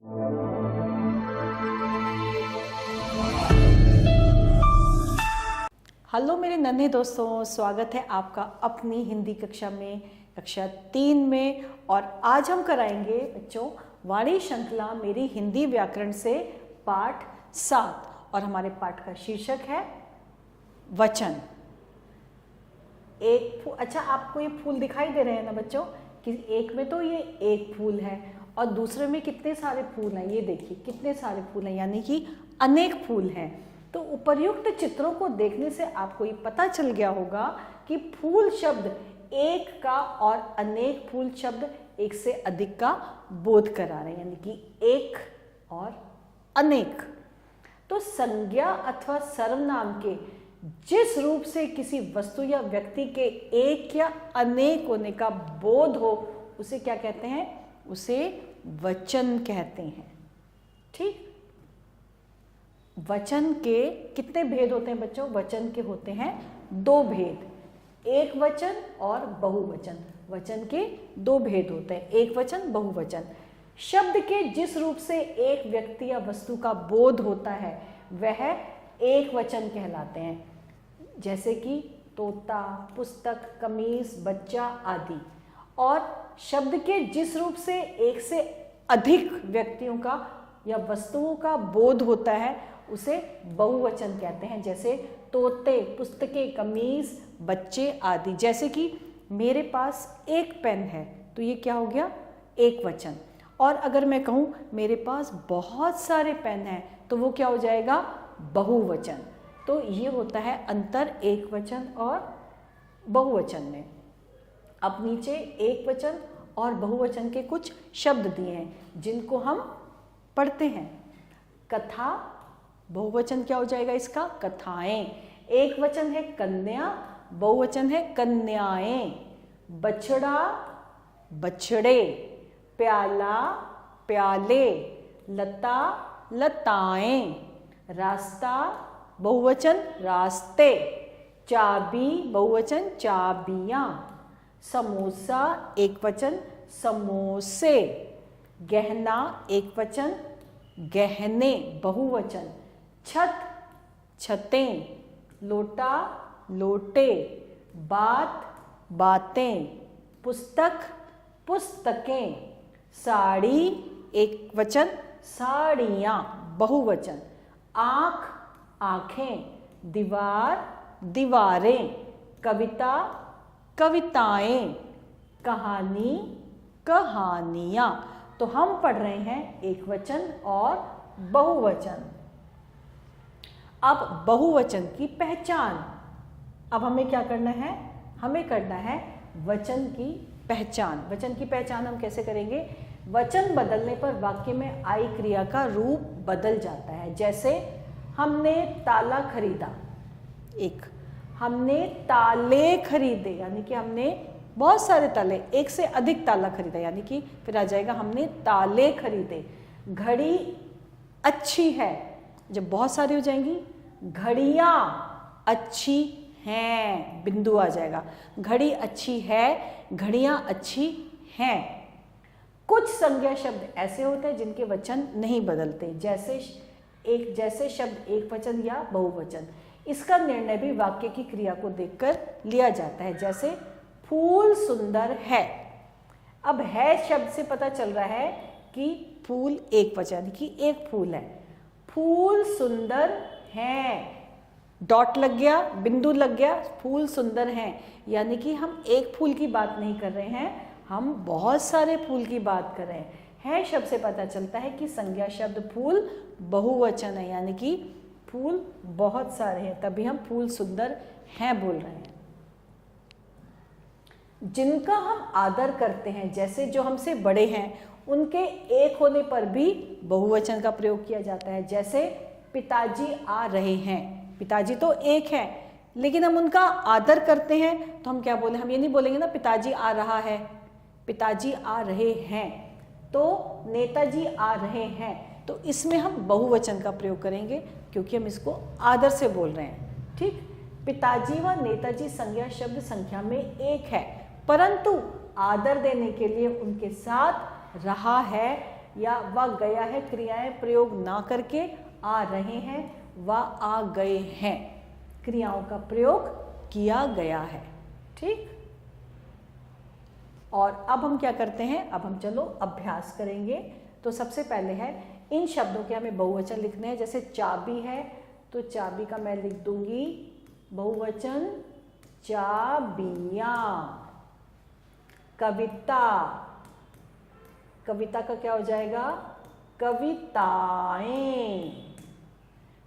Hello मेरे नन्हे दोस्तों, स्वागत है आपका अपनी हिंदी कक्षा में, कक्षा 3 में। और आज हम कराएंगे बच्चों वाणी श्रृंखला मेरी हिंदी व्याकरण से पाठ 7 और हमारे पाठ का शीर्षक है वचन। अच्छा, आपको ये फूल दिखाई दे रहे हैं ना बच्चों, कि एक में तो ये एक फूल है और दूसरे में कितने सारे फूल हैं। ये देखिए कितने सारे फूल हैं, यानी कि अनेक फूल हैं। तो उपर्युक्त चित्रों को देखने से आपको ये पता चल गया होगा कि फूल शब्द एक का और अनेक फूल शब्द एक से अधिक का बोध करा रहे हैं, यानी कि एक और अनेक। तो संज्ञा अथवा सर्वनाम के जिस रूप से किसी वस्तु या व्यक्ति के एक या अनेक होने का बोध हो, उसे क्या कहते हैं? उसे वचन कहते हैं। ठीक। वचन के कितने भेद होते हैं बच्चों? वचन के होते हैं 2 भेद, एक वचन और बहुवचन। वचन के 2 भेद होते हैं, एक वचन, बहुवचन। शब्द के जिस रूप से एक व्यक्ति या वस्तु का बोध होता है वह एक वचन कहलाते हैं, जैसे कि तोता, पुस्तक, कमीज, बच्चा आदि। और शब्द के जिस रूप से एक से अधिक व्यक्तियों का या वस्तुओं का बोध होता है उसे बहुवचन कहते हैं, जैसे तोते, पुस्तकें, कमीज, बच्चे आदि। जैसे कि मेरे पास एक पेन है तो ये क्या हो गया? एक वचन। और अगर मैं कहूँ मेरे पास बहुत सारे पेन हैं तो वो क्या हो जाएगा? बहुवचन। तो ये होता है अंतर एक वचन और बहुवचन में। अब नीचे एक वचन और बहुवचन के कुछ शब्द दिए हैं जिनको हम पढ़ते हैं। कथा, बहुवचन क्या हो जाएगा इसका? कथाएं। एक वचन है कन्या, बहुवचन है कन्याएं। बछड़ा, बछड़े। प्याला, प्याले। लता, लताएं। रास्ता, बहुवचन रास्ते। चाबी, बहुवचन चाबियां। समोसा, एक वचन समोसे। गहना, एक वचन गहने, बहुवचन। छत, छतें। लोटा, लोटे। बात, बातें। पुस्तक, पुस्तकें। साड़ी, एक वचन साड़ियाँ, बहुवचन। आँख, आँखें। दीवार, दीवारें। कविता, कविताएं। कहानी, कहानियाँ। तो हम पढ़ रहे हैं एक वचन और बहुवचन। अब बहुवचन की पहचान। अब हमें क्या करना है? हमें करना है वचन की पहचान। वचन की पहचान हम कैसे करेंगे? वचन बदलने पर वाक्य में आई क्रिया का रूप बदल जाता है। जैसे हमने ताला खरीदा, एक। हमने ताले खरीदे, यानी कि हमने बहुत सारे ताले, एक से अधिक ताला खरीदा, यानी कि फिर आ जाएगा हमने ताले खरीदे। घड़ी अच्छी है, जब बहुत सारी हो जाएंगी घड़ियाँ अच्छी हैं, बिंदु आ जाएगा। घड़ी अच्छी है, घड़ियाँ अच्छी हैं। कुछ संज्ञा शब्द ऐसे होते हैं जिनके वचन नहीं बदलते, जैसे शब्द एक वचन या बहुवचन। इसका निर्णय भी वाक्य की क्रिया को देखकर लिया जाता है, जैसे फूल सुंदर है। अब है शब्द से पता चल रहा है कि फूल एक वचन, कि एक फूल है। फूल सुंदर हैं, डॉट लग गया, बिंदु लग गया, फूल सुंदर हैं, यानी कि हम एक फूल की बात नहीं कर रहे हैं, हम बहुत सारे फूल की बात कर रहे हैं। है शब्द से पता चलता है कि संज्ञा शब्द फूल बहुवचन है, यानी कि फूल बहुत सारे हैं, तभी हम फूल सुंदर हैं बोल रहे हैं। जिनका हम आदर करते हैं, जैसे जो हमसे बड़े हैं, उनके एक होने पर भी बहुवचन का प्रयोग किया जाता है। जैसे पिताजी आ रहे हैं, पिताजी तो एक है लेकिन हम उनका आदर करते हैं तो हम क्या बोले? हम ये नहीं बोलेंगे ना पिताजी आ रहा है, पिताजी आ रहे हैं। तो नेताजी आ रहे हैं, तो इसमें हम बहुवचन का प्रयोग करेंगे क्योंकि हम इसको आदर से बोल रहे हैं। ठीक। पिताजी व नेताजी संज्ञा शब्द संख्या में एक है, परंतु आदर देने के लिए उनके साथ रहा है या वह गया है क्रियाएं प्रयोग ना करके आ रहे हैं, वह आ गए हैं, क्रियाओं का प्रयोग किया गया है। ठीक। और अब हम क्या करते हैं, अब हम चलो अभ्यास करेंगे। तो सबसे पहले है इन शब्दों के हमें बहुवचन लिखने हैं। जैसे चाबी है तो चाबी का मैं लिख दूंगी बहुवचन चाबियां। कविता, कविता का क्या हो जाएगा कविताएं।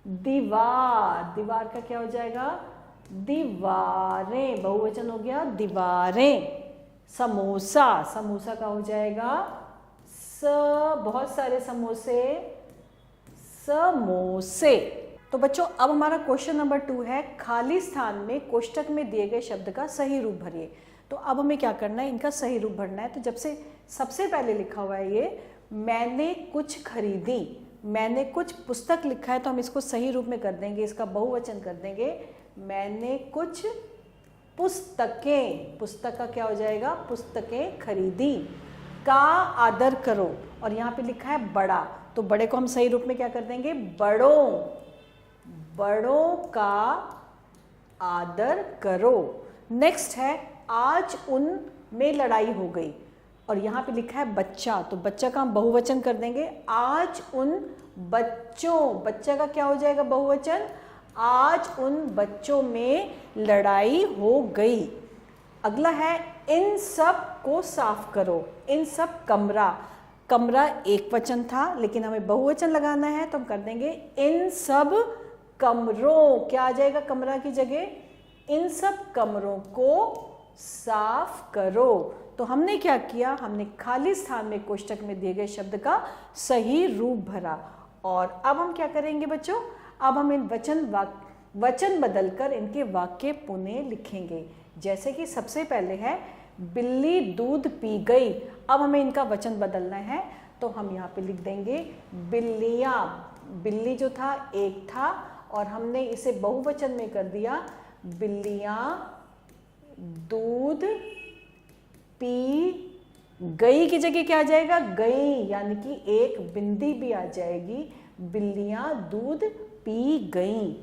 दीवार, दीवार का क्या हो जाएगा दीवारें, बहुवचन हो गया दीवारें। समोसा, समोसा का हो जाएगा बहुत सारे समोसे, समोसे। तो बच्चों अब हमारा क्वेश्चन नंबर 2 है खाली स्थान में कोष्टक में दिए गए शब्द का सही रूप भरिए। तो अब हमें क्या करना है, इनका सही रूप भरना है। तो जब से सबसे पहले लिखा हुआ है ये मैंने कुछ खरीदी, मैंने कुछ पुस्तक लिखा है तो हम इसको सही रूप में कर देंगे, इसका बहुवचन कर देंगे मैंने कुछ पुस्तकें। पुस्तक का क्या हो जाएगा पुस्तकें खरीदी। का आदर करो, और यहाँ पे लिखा है बड़ा, तो बड़े को हम सही रूप में क्या कर देंगे बड़ों, बड़ों का आदर करो। नेक्स्ट है आज उन में लड़ाई हो गई, और यहाँ पे लिखा है बच्चा, तो बच्चा का हम बहुवचन कर देंगे आज उन बच्चों। बच्चा का क्या हो जाएगा बहुवचन आज उन बच्चों में लड़ाई हो गई। अगला है इन सब को साफ करो। इन सब कमरा, कमरा एक वचन था लेकिन हमें बहुवचन लगाना है तो हम कर देंगे इन सब कमरों। क्या आ जाएगा कमरा की जगह इन सब कमरों को साफ करो। तो हमने क्या किया, हमने खाली स्थान में कोष्टक में दिए गए शब्द का सही रूप भरा। और अब हम क्या करेंगे बच्चों, अब हम इन वचन बदलकर इनके वाक्य पुनः लिखेंगे। जैसे कि सबसे पहले है बिल्ली दूध पी गई। अब हमें इनका वचन बदलना है तो हम यहाँ पे लिख देंगे बिल्लियाँ। बिल्ली जो था एक था और हमने इसे बहुवचन में कर दिया बिल्लियाँ दूध पी गई की जगह क्या आ जाएगा गई, यानी कि एक बिंदी भी आ जाएगी। बिल्लियाँ दूध पी गईं।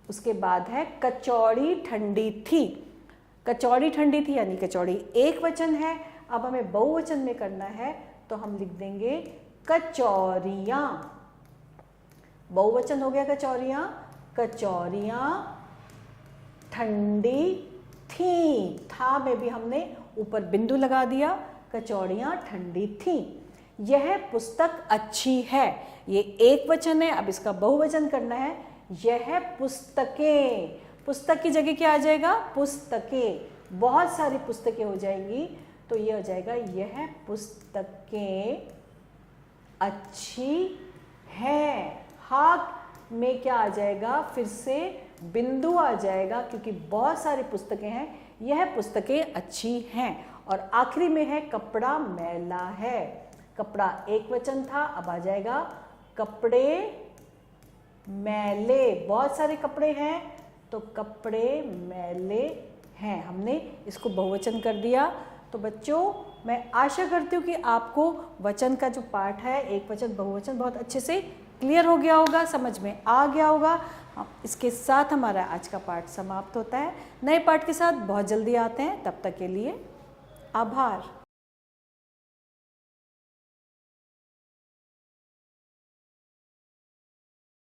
उसके बाद है कचौड़ी ठंडी थी। कचौड़ी ठंडी थी यानी कचौड़ी एक वचन है। अब हमें बहुवचन में करना है तो हम लिख देंगे कचौरियाँ। बहुवचन हो गया कचौरियाँ। कचौरियाँ ठंडी थी, था में भी हमने ऊपर बिंदु लगा दिया। कचौड़ियाँ ठंडी थी। यह पुस्तक अच्छी है, ये एक वचन है, अब इसका बहुवचन करना है यह पुस्तकें। पुस्तक की जगह क्या आ जाएगा पुस्तकें, बहुत सारी पुस्तकें हो जाएंगी तो ये हो जाएगा यह पुस्तकें अच्छी हैं। हाथ में क्या आ जाएगा फिर से बिंदु आ जाएगा क्योंकि बहुत सारी पुस्तकें हैं, यह पुस्तकें अच्छी हैं। और आखिरी में है कपड़ा मैला है। कपड़ा एक वचन था, अब आ जाएगा कपड़े मैले। बहुत सारे कपड़े हैं तो कपड़े मैले हैं, हमने इसको बहुवचन कर दिया। तो बच्चों मैं आशा करती हूँ कि आपको वचन का जो पाठ है एक वचन बहुवचन बहुत अच्छे से क्लियर हो गया होगा, समझ में आ गया होगा। इसके साथ हमारा आज का पाठ समाप्त होता है। नए पाठ के साथ बहुत जल्दी आते हैं, तब तक के लिए आभार।